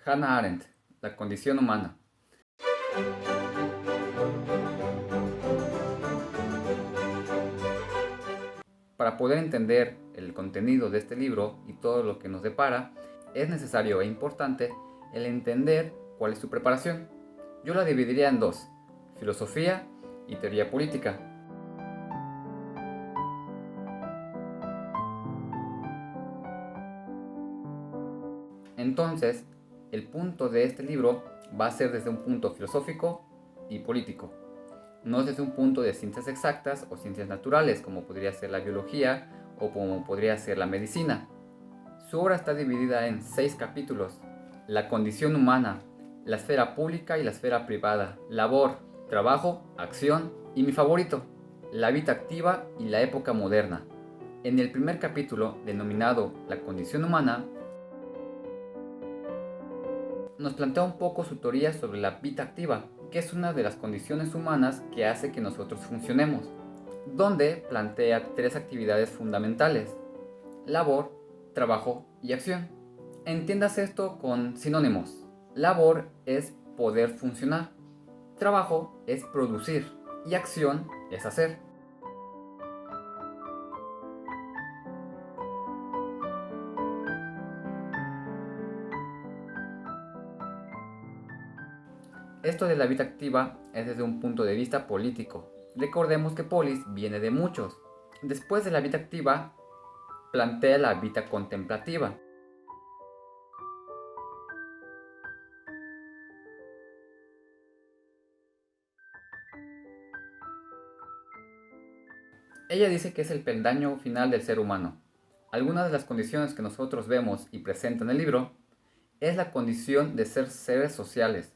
Hannah Arendt, La condición humana. Para poder entender el contenido de este libro y todo lo que nos depara, es necesario e importante el entender cuál es su preparación. Yo la dividiría en dos: filosofía y teoría política. Entonces, el punto de este libro va a ser desde un punto filosófico y político, no desde un punto de ciencias exactas o ciencias naturales, como podría ser la biología o como podría ser la medicina. Su obra está dividida en 6 capítulos: la condición humana, la esfera pública y la esfera privada, labor, trabajo, acción y mi favorito, la vida activa y la época moderna. En el primer capítulo, denominado La condición humana, nos plantea un poco su teoría sobre la vida activa, que es una de las condiciones humanas que hace que nosotros funcionemos, donde plantea 3 actividades fundamentales: labor, trabajo y acción. Entiéndase esto con sinónimos. Labor es poder funcionar, trabajo es producir y acción es hacer. Esto de la vida activa es desde un punto de vista político. Recordemos que polis viene de muchos. Después de la vida activa, plantea la vida contemplativa. Ella dice que es el peldaño final del ser humano. Algunas de las condiciones que nosotros vemos y presenta en el libro es la condición de ser seres sociales.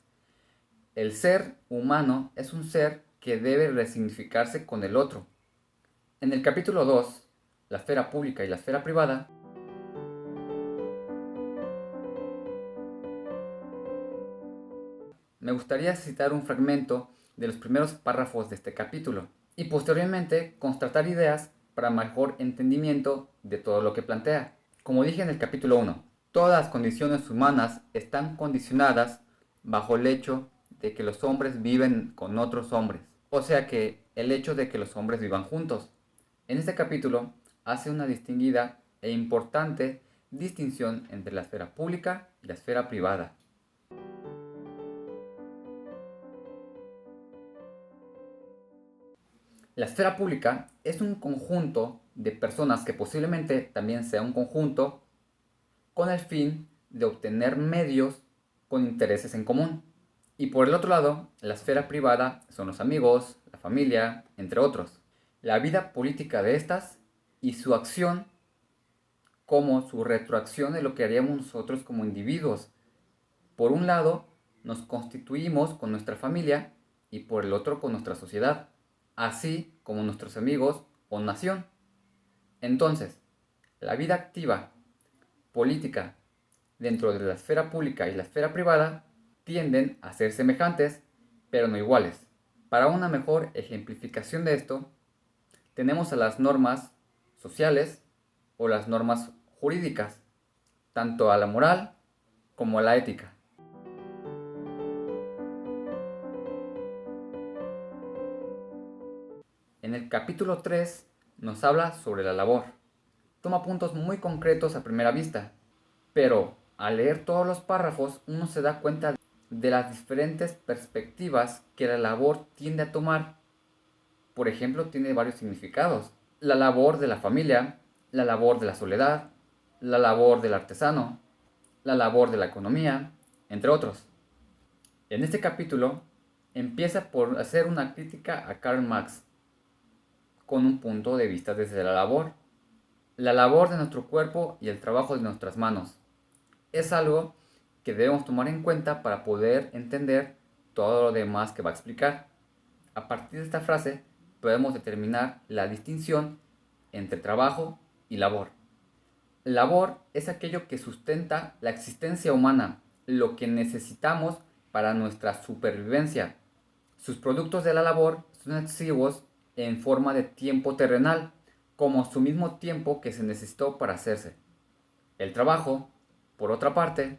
El ser humano es un ser que debe resignificarse con el otro. En el capítulo 2, la esfera pública y la esfera privada, me gustaría citar un fragmento de los primeros párrafos de este capítulo y posteriormente constatar ideas para mejor entendimiento de todo lo que plantea. Como dije en el capítulo 1, todas las condiciones humanas están condicionadas bajo el hecho de que los hombres viven con otros hombres, o sea que el hecho de que los hombres vivan juntos. En este capítulo hace una distinguida e importante distinción entre la esfera pública y la esfera privada. La esfera pública es un conjunto de personas que posiblemente también sea un conjunto con el fin de obtener medios con intereses en común. Y por el otro lado, la esfera privada son los amigos, la familia, entre otros. La vida política de estas y su acción como su retroacción de lo que haríamos nosotros como individuos. Por un lado, nos constituimos con nuestra familia y por el otro con nuestra sociedad, así como nuestros amigos o nación. Entonces, la vida activa, política, dentro de la esfera pública y la esfera privada, tienden a ser semejantes, pero no iguales. Para una mejor ejemplificación de esto, tenemos a las normas sociales o las normas jurídicas, tanto a la moral como a la ética. En el capítulo 3 nos habla sobre la labor. Toma puntos muy concretos a primera vista, pero al leer todos los párrafos uno se da cuenta de las diferentes perspectivas que la labor tiende a tomar. Por ejemplo, tiene varios significados: la labor de la familia, la labor de la soledad, la labor del artesano, la labor de la economía, entre otros. En este capítulo empieza por hacer una crítica a Karl Marx con un punto de vista desde la labor de nuestro cuerpo y el trabajo de nuestras manos. Es algo que debemos tomar en cuenta para poder entender todo lo demás que va a explicar. A partir de esta frase podemos determinar la distinción entre trabajo y labor. Labor es aquello que sustenta la existencia humana, lo que necesitamos para nuestra supervivencia. Sus productos de la labor son exiguos en forma de tiempo terrenal, como su mismo tiempo que se necesitó para hacerse. El trabajo, por otra parte,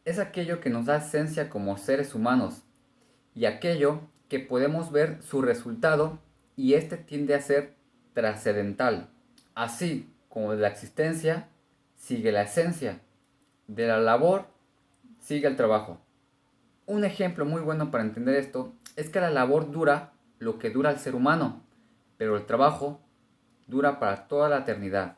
Es aquello que nos da esencia como seres humanos y aquello que podemos ver su resultado y este tiende a ser trascendental. Así como de la existencia sigue la esencia, de la labor sigue el trabajo. Un ejemplo muy bueno para entender esto es que la labor dura lo que dura el ser humano, pero el trabajo dura para toda la eternidad.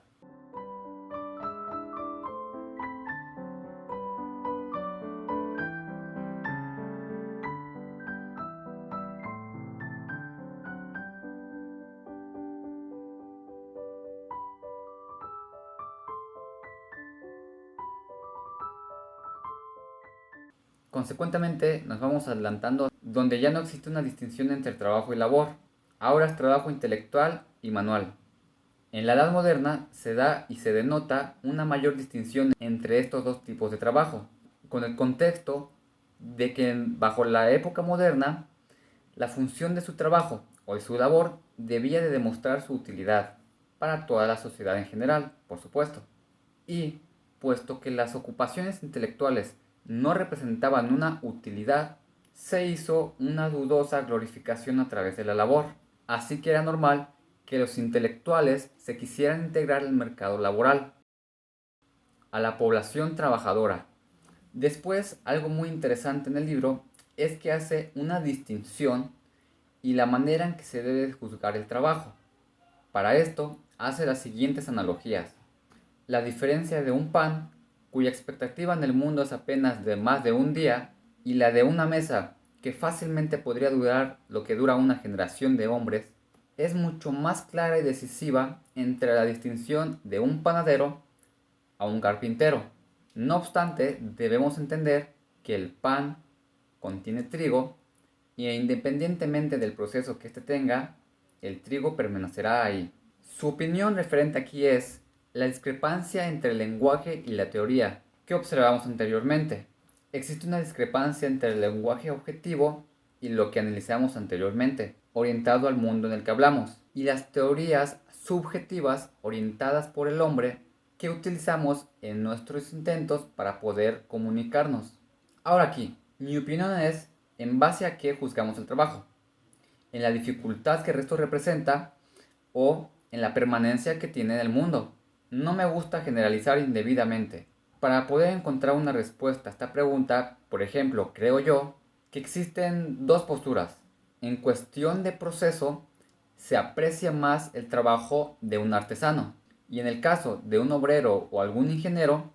Consecuentemente, nos vamos adelantando donde ya no existe una distinción entre trabajo y labor. Ahora es trabajo intelectual y manual. En la Edad Moderna se da y se denota una mayor distinción entre estos dos tipos de trabajo, con el contexto de que bajo la época moderna, la función de su trabajo o de su labor debía de demostrar su utilidad para toda la sociedad en general, por supuesto. Y, puesto que las ocupaciones intelectuales no representaban una utilidad, se hizo una dudosa glorificación a través de la labor. Así que era normal que los intelectuales se quisieran integrar al mercado laboral, a la población trabajadora. Después, algo muy interesante en el libro es que hace una distinción y la manera en que se debe juzgar el trabajo. Para esto, hace las siguientes analogías. La diferencia de un pan, cuya expectativa en el mundo es apenas de más de un día, y la de una mesa, que fácilmente podría durar lo que dura una generación de hombres, es mucho más clara y decisiva entre la distinción de un panadero a un carpintero. No obstante, debemos entender que el pan contiene trigo y independientemente del proceso que éste tenga, el trigo permanecerá ahí. Su opinión referente aquí es la discrepancia entre el lenguaje y la teoría que observamos anteriormente. Existe una discrepancia entre el lenguaje objetivo y lo que analizamos anteriormente, orientado al mundo en el que hablamos, y las teorías subjetivas orientadas por el hombre que utilizamos en nuestros intentos para poder comunicarnos. Ahora aquí, mi opinión es en base a qué juzgamos el trabajo, en la dificultad que esto representa o en la permanencia que tiene en el mundo. No me gusta generalizar indebidamente. Para poder encontrar una respuesta a esta pregunta, por ejemplo, creo yo que existen dos posturas. En cuestión de proceso, se aprecia más el trabajo de un artesano. Y en el caso de un obrero o algún ingeniero,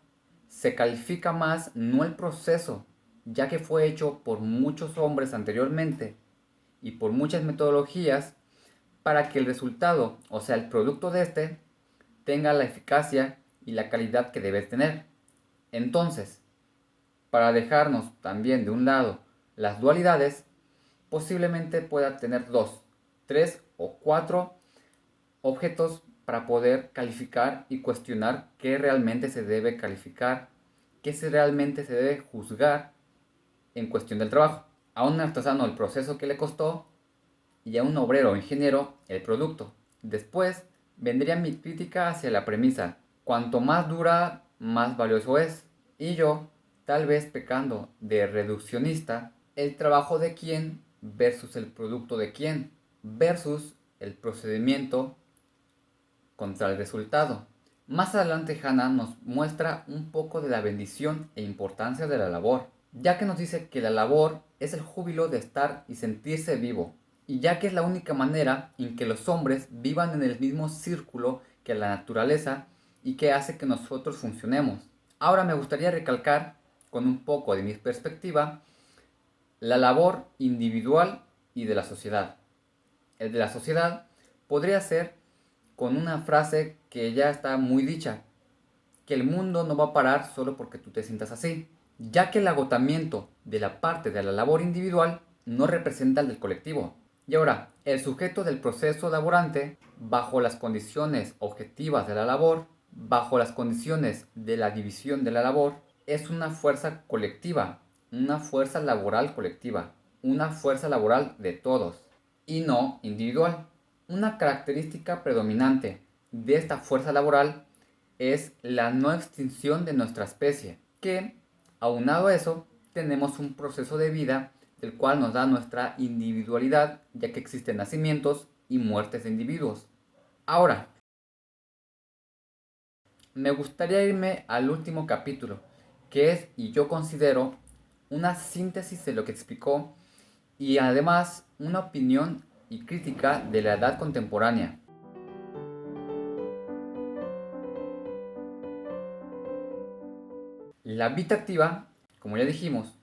se califica más no el proceso, ya que fue hecho por muchos hombres anteriormente y por muchas metodologías para que el resultado, o sea, el producto de este, tenga la eficacia y la calidad que debe tener. Entonces, para dejarnos también de un lado las dualidades, posiblemente pueda tener dos, tres o cuatro objetos para poder calificar y cuestionar qué realmente se debe calificar, qué realmente se debe juzgar en cuestión del trabajo. A un artesano el proceso que le costó y a un obrero o ingeniero el producto. Después vendría mi crítica hacia la premisa: cuanto más dura, más valioso es. Y yo, tal vez pecando de reduccionista, el trabajo de quién versus el producto de quién, versus el procedimiento contra el resultado. Más adelante Hannah nos muestra un poco de la bendición e importancia de la labor, ya que nos dice que la labor es el júbilo de estar y sentirse vivo, y ya que es la única manera en que los hombres vivan en el mismo círculo que la naturaleza y que hace que nosotros funcionemos. Ahora me gustaría recalcar, con un poco de mi perspectiva, la labor individual y de la sociedad. El de la sociedad podría ser con una frase que ya está muy dicha, que el mundo no va a parar solo porque tú te sientas así, ya que el agotamiento de la parte de la labor individual no representa el del colectivo. Y ahora, el sujeto del proceso laborante, bajo las condiciones objetivas de la labor, bajo las condiciones de la división de la labor, es una fuerza colectiva, una fuerza laboral colectiva, una fuerza laboral de todos y no individual. Una característica predominante de esta fuerza laboral es la no extinción de nuestra especie, que Aunado a eso, tenemos un proceso de vida del cual nos da nuestra individualidad, ya que existen nacimientos y muertes de individuos. Ahora, me gustaría irme al último capítulo, que es, y yo considero, una síntesis de lo que explicó y además una opinión y crítica de la edad contemporánea. La vida activa, como ya dijimos,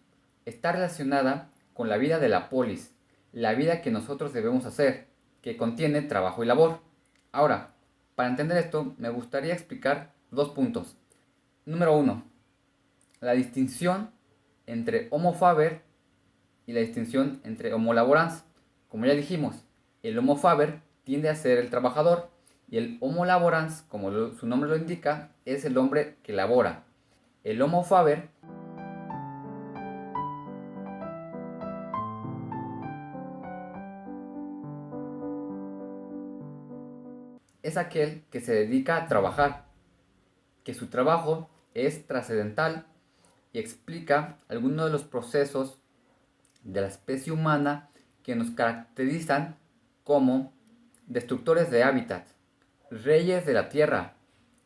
está relacionada con la vida de la polis, la vida que nosotros debemos hacer, que contiene trabajo y labor. Ahora, para entender esto, me gustaría explicar dos puntos. Número uno, la distinción entre homo faber y la distinción entre homo laborans. Como ya dijimos, el homo faber tiende a ser el trabajador y el homo laborans, como su nombre lo indica, es el hombre que labora. El homo faber es aquel que se dedica a trabajar, que su trabajo es trascendental y explica algunos de los procesos de la especie humana que nos caracterizan como destructores de hábitat, reyes de la tierra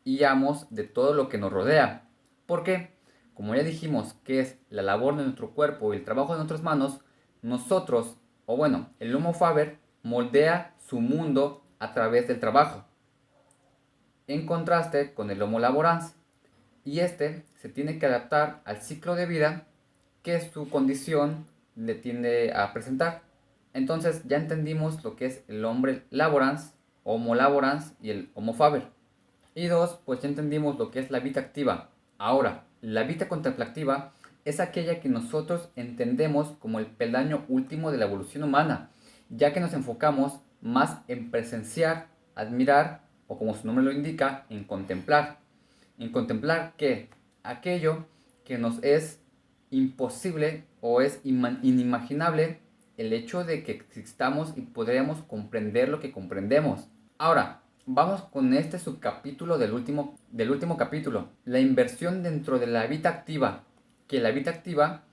y amos de todo lo que nos rodea. Porque, como ya dijimos que es la labor de nuestro cuerpo y el trabajo de nuestras manos, nosotros, o bueno, el Homo Faber moldea su mundo a través del trabajo, en contraste con el Homo Laborans, y este se tiene que adaptar al ciclo de vida que su condición le tiende a presentar. Entonces ya entendimos lo que es el hombre laborans, Homo laborans y el Homo faber. Y dos, pues ya entendimos lo que es la vida activa. Ahora, la vida contemplativa es aquella que nosotros entendemos como el peldaño último de la evolución humana, ya que nos enfocamos más en presenciar, admirar o como su nombre lo indica, en contemplar. En contemplar que aquello que nos es imposible o es inimaginable el hecho de que existamos y podríamos comprender lo que comprendemos. Ahora, vamos con este subcapítulo del último capítulo, la inversión dentro de la vida activa, que la vida activa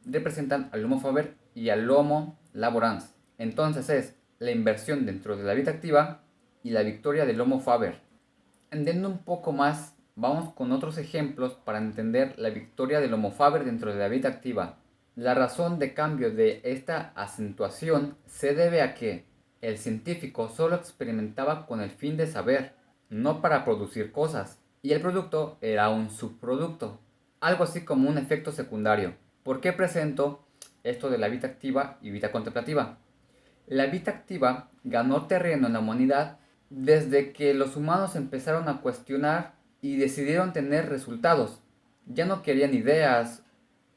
representan al Homo Faber y al Homo Laborans. Entonces es la inversión dentro de la vida activa y la victoria del Homo Faber. Entendiendo un poco más, vamos con otros ejemplos para entender la victoria del Homo Faber dentro de la vida activa. La razón de cambio de esta acentuación se debe a que el científico solo experimentaba con el fin de saber, no para producir cosas, y el producto era un subproducto, algo así como un efecto secundario. ¿Por qué presento esto de la vida activa y vida contemplativa? La vida activa ganó terreno en la humanidad desde que los humanos empezaron a cuestionar y decidieron tener resultados. Ya no querían ideas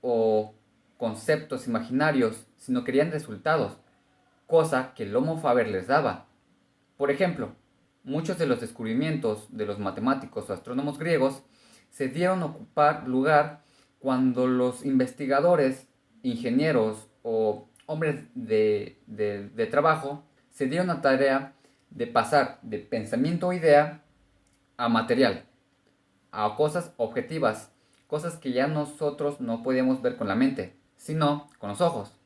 o conceptos imaginarios, sino querían resultados, cosa que el Homo Faber les daba. Por ejemplo, muchos de los descubrimientos de los matemáticos o astrónomos griegos se dieron a ocupar lugar cuando los investigadores, ingenieros o hombres de trabajo se dieron a tarea de pasar de pensamiento o idea a material, a cosas objetivas, cosas que ya nosotros no podemos ver con la mente, sino con los ojos.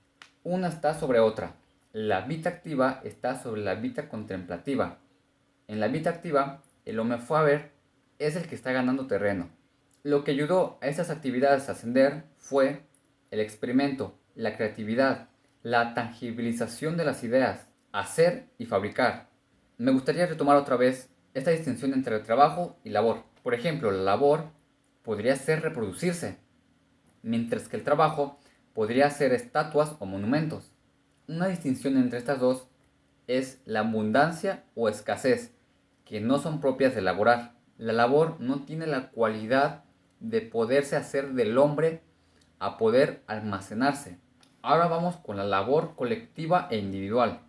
Una está sobre otra. La vida activa está sobre la vida contemplativa. En la vida activa, el Homo Faber es el que está ganando terreno. Lo que ayudó a esas actividades a ascender fue el experimento, la creatividad, la tangibilización de las ideas, hacer y fabricar. Me gustaría retomar otra vez esta distinción entre trabajo y labor. Por ejemplo, la labor podría ser reproducirse, mientras que el trabajo podría ser estatuas o monumentos. Una distinción entre estas dos es la abundancia o escasez, que no son propias de laborar. La labor no tiene la cualidad de poderse hacer del hombre a poder almacenarse. Ahora vamos con la labor colectiva e individual.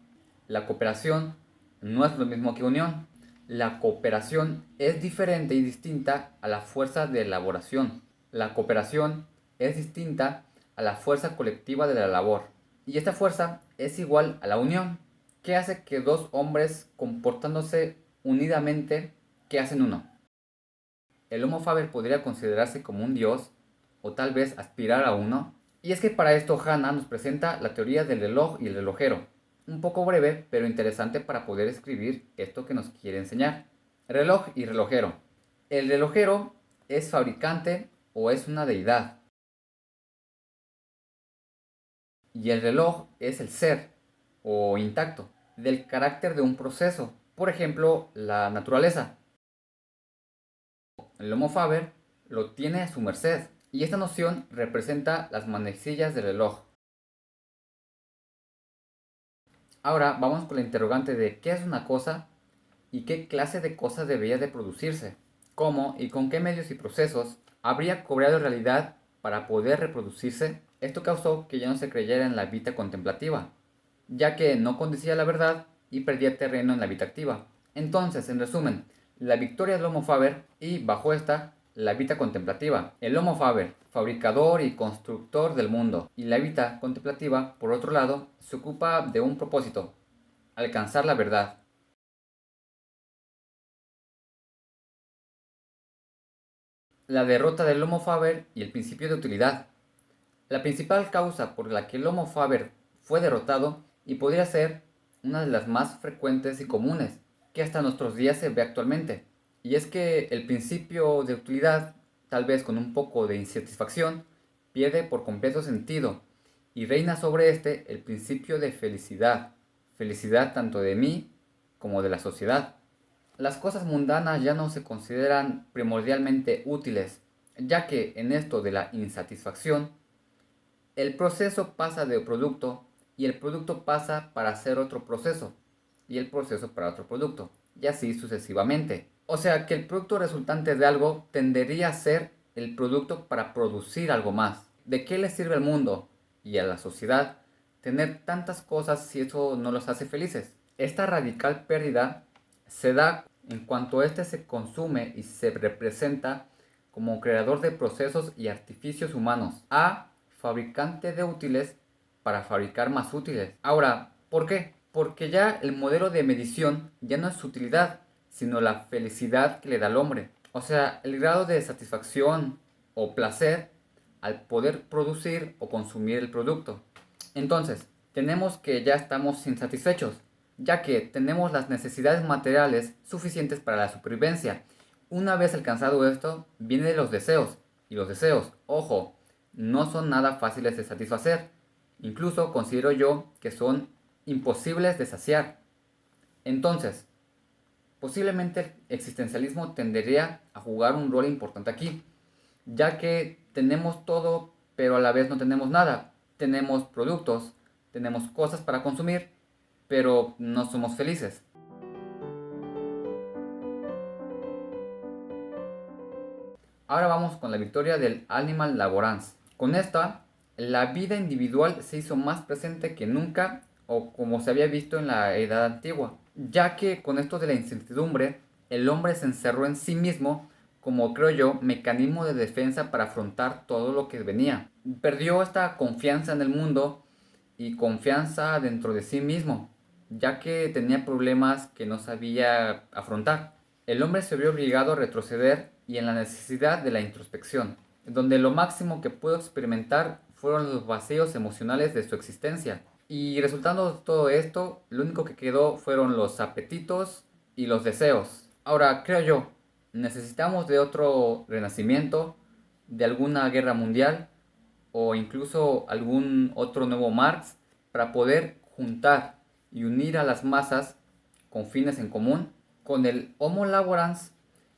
La cooperación no es lo mismo que unión. La cooperación es diferente y distinta a la fuerza de elaboración. La cooperación es distinta a la fuerza colectiva de la labor. Y esta fuerza es igual a la unión, que hace que dos hombres comportándose unidamente, que hacen uno. El Homo Faber podría considerarse como un dios o tal vez aspirar a uno. Y es que para esto Hanna nos presenta la teoría del reloj y el relojero, un poco breve pero interesante para poder escribir esto que nos quiere enseñar. Reloj y relojero. El relojero es fabricante o es una deidad. Y el reloj es el ser o intacto del carácter de un proceso. Por ejemplo, la naturaleza. El Homo Faber lo tiene a su merced y esta noción representa las manecillas del reloj. Ahora vamos con la interrogante de qué es una cosa y qué clase de cosa debería de producirse, cómo y con qué medios y procesos habría cobrado realidad para poder reproducirse. Esto causó que ya no se creyera en la vida contemplativa, ya que no condecía a la verdad y perdía terreno en la vida activa. Entonces, en resumen, la victoria del Homo Faber y, bajo esta, la vida contemplativa. El Homo Faber, fabricador y constructor del mundo, y la vida contemplativa, por otro lado, se ocupa de un propósito: alcanzar la verdad. La derrota del Homo Faber y el principio de utilidad. La principal causa por la que el Homo Faber fue derrotado, y podría ser una de las más frecuentes y comunes que hasta nuestros días se ve actualmente, y es que el principio de utilidad, tal vez con un poco de insatisfacción, pierde por completo sentido y reina sobre este el principio de felicidad, felicidad tanto de mí como de la sociedad. Las cosas mundanas ya no se consideran primordialmente útiles, ya que en esto de la insatisfacción, el proceso pasa de producto y el producto pasa para hacer otro proceso y el proceso para otro producto, y así sucesivamente. O sea que el producto resultante de algo tendería a ser el producto para producir algo más. ¿De qué le sirve al mundo y a la sociedad tener tantas cosas si eso no los hace felices? Esta radical pérdida se da en cuanto éste se consume y se representa como creador de procesos y artificios humanos, a fabricante de útiles para fabricar más útiles. Ahora, ¿por qué? Porque ya el modelo de medición ya no es su utilidad, sino la felicidad que le da al hombre. O sea, el grado de satisfacción o placer al poder producir o consumir el producto. Entonces, tenemos que ya estamos insatisfechos, ya que tenemos las necesidades materiales suficientes para la supervivencia. Una vez alcanzado esto, vienen los deseos. Y los deseos, ojo, no son nada fáciles de satisfacer. Incluso considero yo que son imposibles de saciar. Entonces, posiblemente el existencialismo tendería a jugar un rol importante aquí, ya que tenemos todo, pero a la vez no tenemos nada. Tenemos productos, tenemos cosas para consumir, pero no somos felices. Ahora vamos con la victoria del Animal Laborance. Con esta, la vida individual se hizo más presente que nunca, o como se había visto en la Edad Antigua, ya que con esto de la incertidumbre, el hombre se encerró en sí mismo como, creo yo, mecanismo de defensa para afrontar todo lo que venía. Perdió esta confianza en el mundo y confianza dentro de sí mismo, ya que tenía problemas que no sabía afrontar. El hombre se vio obligado a retroceder y en la necesidad de la introspección, donde lo máximo que pudo experimentar fueron los vacíos emocionales de su existencia. Y resultando de todo esto, lo único que quedó fueron los apetitos y los deseos. Ahora, creo yo, necesitamos de otro renacimiento, de alguna guerra mundial o incluso algún otro nuevo Marx para poder juntar y unir a las masas con fines en común. Con el Homo Laborans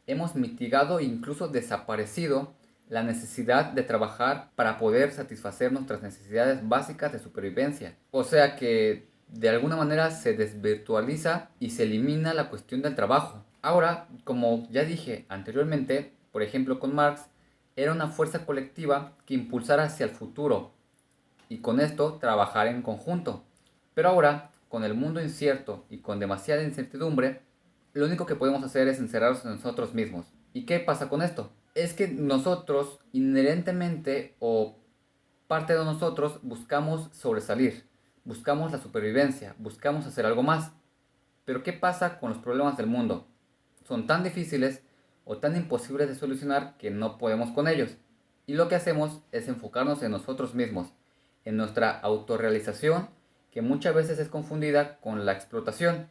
hemos mitigado e incluso desaparecido la necesidad de trabajar para poder satisfacer nuestras necesidades básicas de supervivencia. O sea que de alguna manera se desvirtualiza y se elimina la cuestión del trabajo. Ahora, como ya dije anteriormente, por ejemplo con Marx, era una fuerza colectiva que impulsara hacia el futuro y con esto trabajar en conjunto. Pero ahora, con el mundo incierto y con demasiada incertidumbre, lo único que podemos hacer es encerrarnos en nosotros mismos. ¿Y qué pasa con esto? Es que nosotros inherentemente o parte de nosotros buscamos sobresalir, buscamos la supervivencia, buscamos hacer algo más. Pero ¿qué pasa con los problemas del mundo? Son tan difíciles o tan imposibles de solucionar que no podemos con ellos. y lo que hacemos es enfocarnos en nosotros mismos, en nuestra autorrealización, que muchas veces es confundida con la explotación,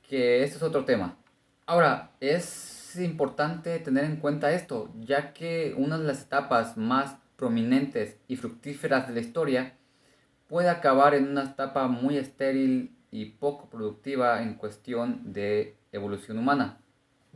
que este es otro tema. Ahora, es importante tener en cuenta esto, ya que una de las etapas más prominentes y fructíferas de la historia puede acabar en una etapa muy estéril y poco productiva en cuestión de evolución humana.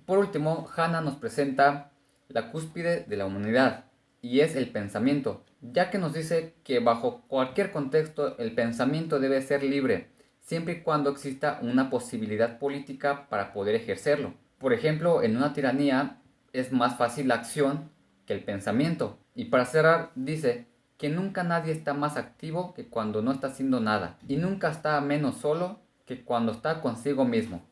Por último, Hannah nos presenta la cúspide de la humanidad, y es el pensamiento, ya que nos dice que bajo cualquier contexto el pensamiento debe ser libre, siempre y cuando exista una posibilidad política para poder ejercerlo. Por ejemplo, en una tiranía es más fácil la acción que el pensamiento. Y para cerrar, dice que nunca nadie está más activo que cuando no está haciendo nada, y nunca está menos solo que cuando está consigo mismo.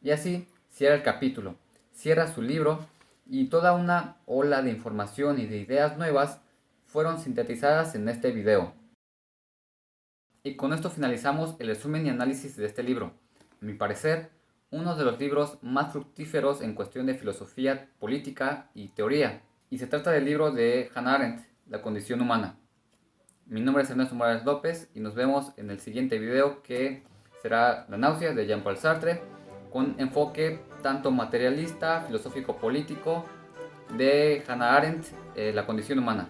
Y así cierra el capítulo, cierra su libro, y toda una ola de información y de ideas nuevas fueron sintetizadas en este video. Y con esto finalizamos el resumen y análisis de este libro. A mi parecer, uno de los libros más fructíferos en cuestión de filosofía, política y teoría. Y se trata del libro de Hannah Arendt, La condición humana. Mi nombre es Ernesto Morales López y nos vemos en el siguiente video, que será La náusea de Jean-Paul Sartre, con enfoque tanto materialista, filosófico-político de Hannah Arendt, La condición humana.